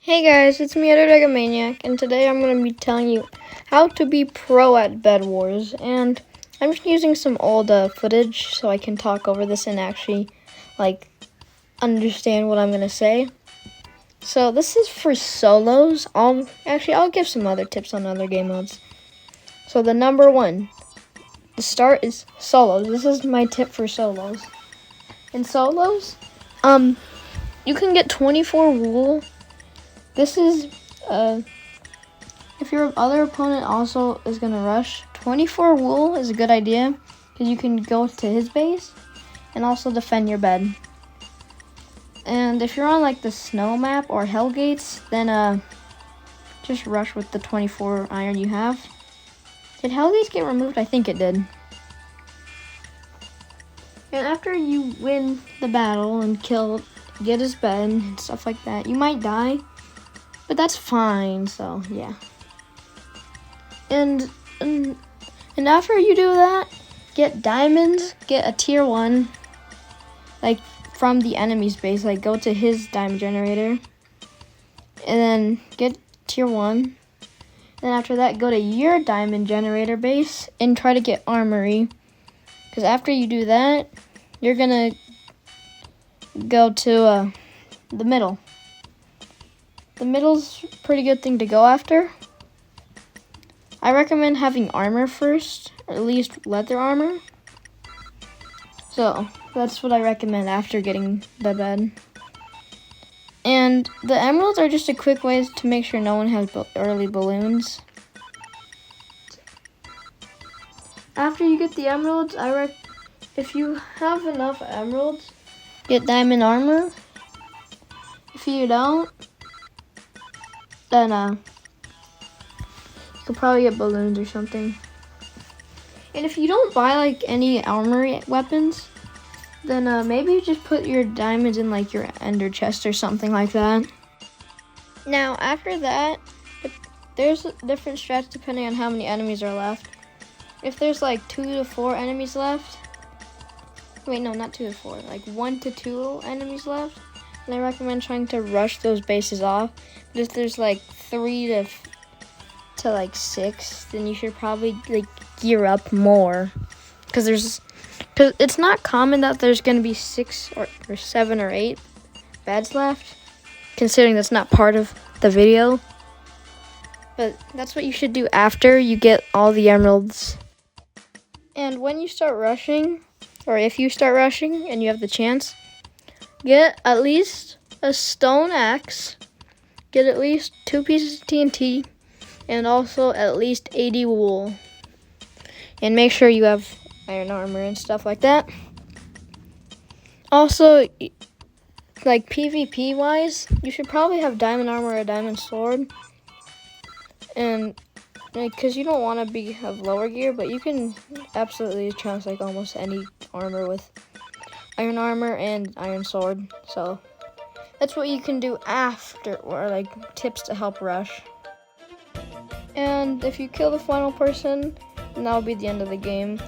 Hey guys, it's me, Editor Maniac, and today I'm going to be telling you how to be pro at Bedwars. And I'm just using some old footage so I can talk over this and actually, understand what I'm going to say. So this is for solos. I'll give some other tips on other game modes. So the number one, the start is solos. This is my tip for solos. In solos, you can get 24 wool. This is, if your other opponent also is going to rush, 24 wool is a good idea because you can go to his base and also defend your bed. And if you're on like the snow map or Hellgates, then just rush with the 24 iron you have. Did Hellgates get removed? I think it did. And after you win the battle and get his bed and stuff like that, you might die. But that's fine, so yeah. And after you do that, get diamonds, get a tier 1, like from the enemy's base, like go to his diamond generator, and then get tier 1. Then after that, go to your diamond generator base and try to get armory. Because after you do that, you're gonna go to the middle. The middle's a pretty good thing to go after. I recommend having armor first, or at least leather armor. So that's what I recommend after getting the bed. And the emeralds are just a quick way to make sure no one has early balloons. After you get the emeralds, if you have enough emeralds, get diamond armor. If you don't, then you could probably get balloons or something. And if you don't buy like any armory weapons, then maybe you just put your diamonds in like your ender chest or something like that. Now after that, there's different strats depending on how many enemies are left. If there's like 2 to 4 enemies left, wait, no, not 2 to 4, like 1 to 2 enemies left, and I recommend trying to rush those bases off. But if there's like 3 to like 6, then you should probably like gear up more, because it's not common that there's going to be 6 or 7 or 8 beds left, considering that's not part of the video. But that's what you should do after you get all the emeralds. And when you start rushing, or if you start rushing and you have the chance, get at least a stone axe, get at least 2 pieces of TNT, and also at least 80 wool. And make sure you have iron armor and stuff like that. Also, like PvP wise, you should probably have diamond armor or a diamond sword. And because you don't want to have lower gear, but you can absolutely chance like almost any armor with iron armor and iron sword. So that's what you can do after, or like tips to help rush. And if you kill the final person, then that'll be the end of the game.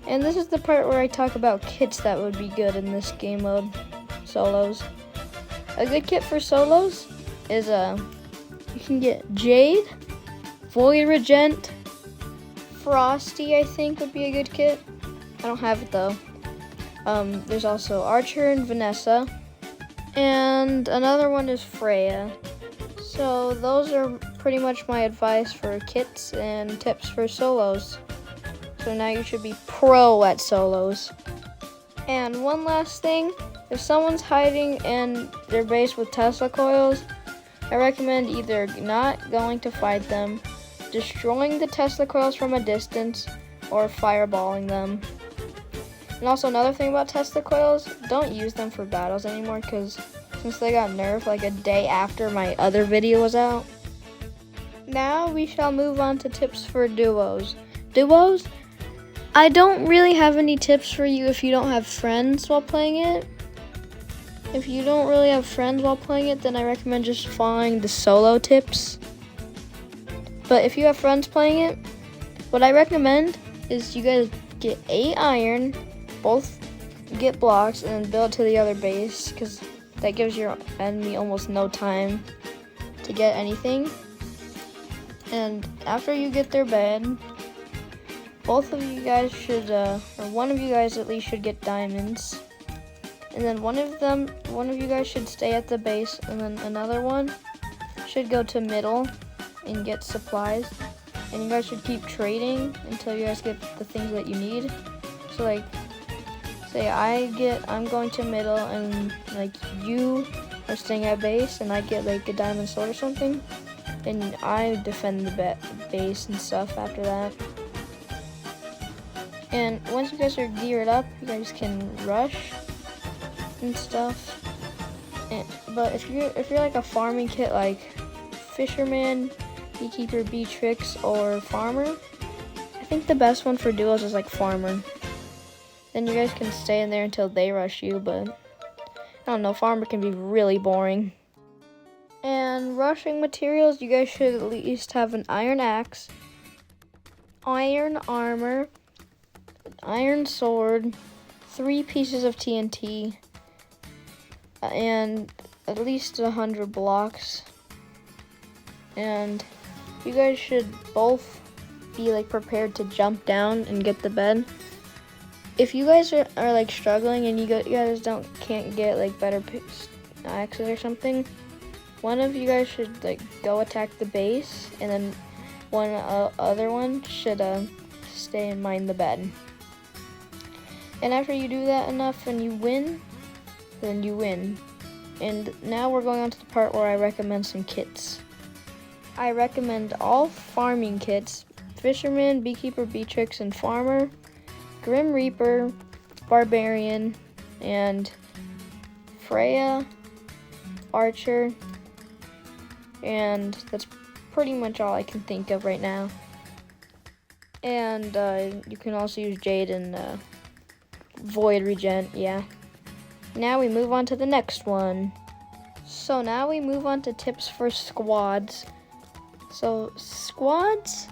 And this is the part where I talk about kits that would be good in this game mode, solos. A good kit for solos is you can get Jade, Void Regent, Frosty, I think would be a good kit. I don't have it though. There's also Archer and Vanessa. And another one is Freya. So those are pretty much my advice for kits and tips for solos. So now you should be pro at solos. And one last thing, if someone's hiding in their base with Tesla coils, I recommend either not going to fight them, destroying the Tesla coils from a distance, or fireballing them. And also another thing about Tesla coils, don't use them for battles anymore, because since they got nerfed like a day after my other video was out. Now we shall move on to tips for duos. Duos, I don't really have any tips for you if you don't have friends while playing it. If you don't really have friends while playing it, then I recommend just following the solo tips. But if you have friends playing it, what I recommend is you guys get 8 iron, both get blocks, and then build to the other base, because that gives your enemy almost no time. to get anything. And after you get their bed, both of you guys should, or one of you guys at least should get diamonds. And then one of you guys should stay at the base, and then another one should go to middle and get supplies. And you guys should keep trading until you guys get the things that you need. So like, say I'm going to middle, and like you are staying at base, and I get like a diamond sword or something, and I defend the base and stuff after that. And once you guys are geared up, you guys can rush and stuff. But if you're like a farming kit, like fisherman, beekeeper, beatrix, or farmer, I think the best one for duels is like farmer. Then you guys can stay in there until they rush you, but I don't know, farmer can be really boring. And rushing materials, you guys should at least have an iron axe, iron armor, iron sword, 3 pieces of TNT, and at least 100 blocks. And you guys should both be like prepared to jump down and get the bed. If you guys are like struggling and you guys can't get like better axes or something, one of you guys should like go attack the base, and then other one should stay and mine the bed. And after you do that enough and you win, then you win. And now we're going on to the part where I recommend some kits. I recommend all farming kits: fisherman, beekeeper, beatrix, and farmer, grim reaper, barbarian, and Freya, archer, and that's pretty much all I can think of right now. And you can also use jade and void regen, yeah. Now we move on to the next one. So now we move on to tips for squads. So squads,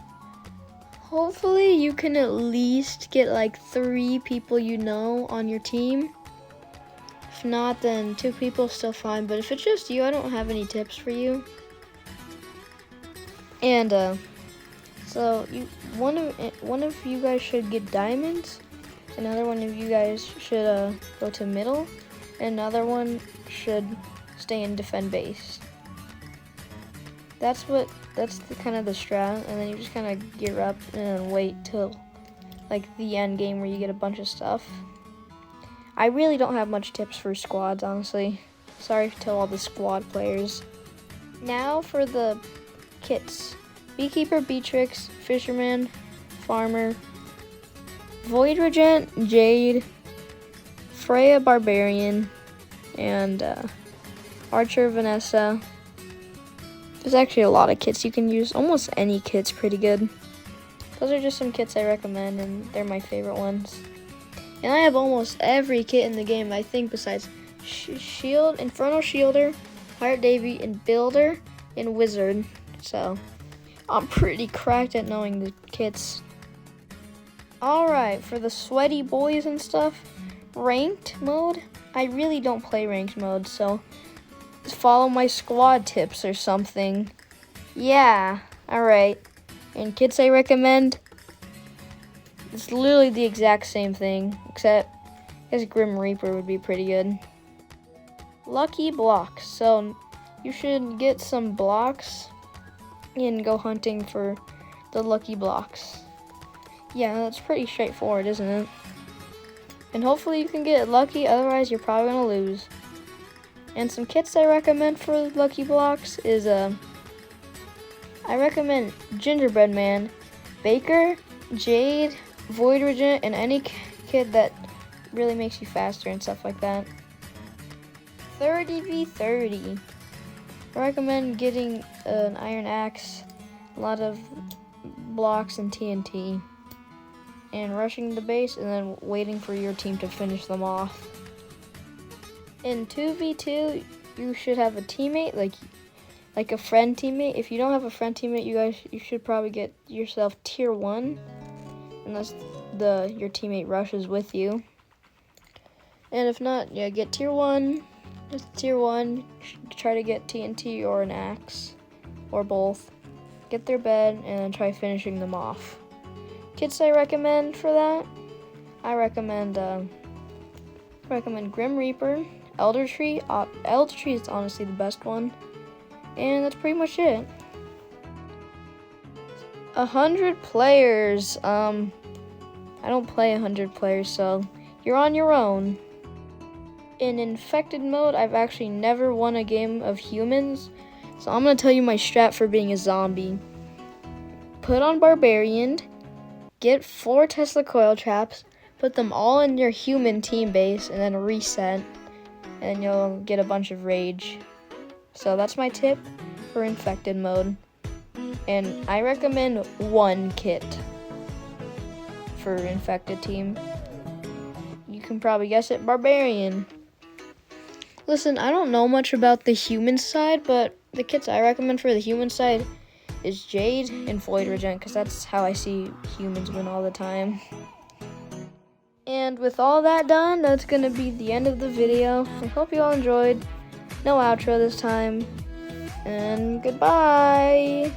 hopefully you can at least get like 3 people you know on your team. If not, then 2 people still fine. But if it's just you, I don't have any tips for you. And so one of you guys should get diamonds. Another one of you guys should go to middle. Another one should stay and defend base. That's the kind of the strat, and then you just kind of gear up and then wait till like the end game where you get a bunch of stuff. I really don't have much tips for squads, honestly. Sorry to all the squad players. Now for the kits: beekeeper, beatrix, fisherman, farmer, void regent, jade, Freya, barbarian, and archer, Vanessa. There's actually a lot of kits you can use. Almost any kit's pretty good. Those are just some kits I recommend, and they're my favorite ones. And I have almost every kit in the game, I think, besides Shield, Infernal Shielder, Pirate Davy, and Builder, and Wizard. So I'm pretty cracked at knowing the kits. Alright, for the sweaty boys and stuff, ranked mode, I really don't play ranked mode, so follow my squad tips or something. Yeah, alright. And kits I recommend, it's literally the exact same thing, except I guess Grim Reaper would be pretty good. Lucky blocks. So you should get some blocks and go hunting for the lucky blocks. Yeah, that's pretty straightforward, isn't it? And hopefully you can get lucky, otherwise you're probably gonna lose. And some kits I recommend for lucky blocks is I recommend Gingerbread Man, Baker, Jade, Void Regent, and any kit that really makes you faster and stuff like that. 30v30. I recommend getting an iron axe, a lot of blocks and TNT, and rushing the base and then waiting for your team to finish them off. In 2v2, you should have a teammate, like a friend teammate. If you don't have a friend teammate, you should probably get yourself tier 1, unless your teammate rushes with you. And if not, yeah, get tier 1. Just tier 1, try to get TNT or an axe. or both. Get their bed and try finishing them off. Kits I recommend for that, I recommend Grim Reaper, Elder Tree. Elder Tree is honestly the best one, and that's pretty much it. 100 players. I don't play 100 players, so you're on your own. In infected mode, I've actually never won a game of humans, so I'm gonna tell you my strat for being a zombie. Put on Barbarian, get 4 Tesla coil traps, put them all in your human team base, and then reset, and you'll get a bunch of rage. So that's my tip for infected mode. And I recommend 1 kit for infected team. You can probably guess it, Barbarian. Listen, I don't know much about the human side, but the kits I recommend for the human side is Jade and Void Regen, because that's how I see humans win all the time. And with all that done, that's going to be the end of the video. I hope you all enjoyed. No outro this time. And goodbye!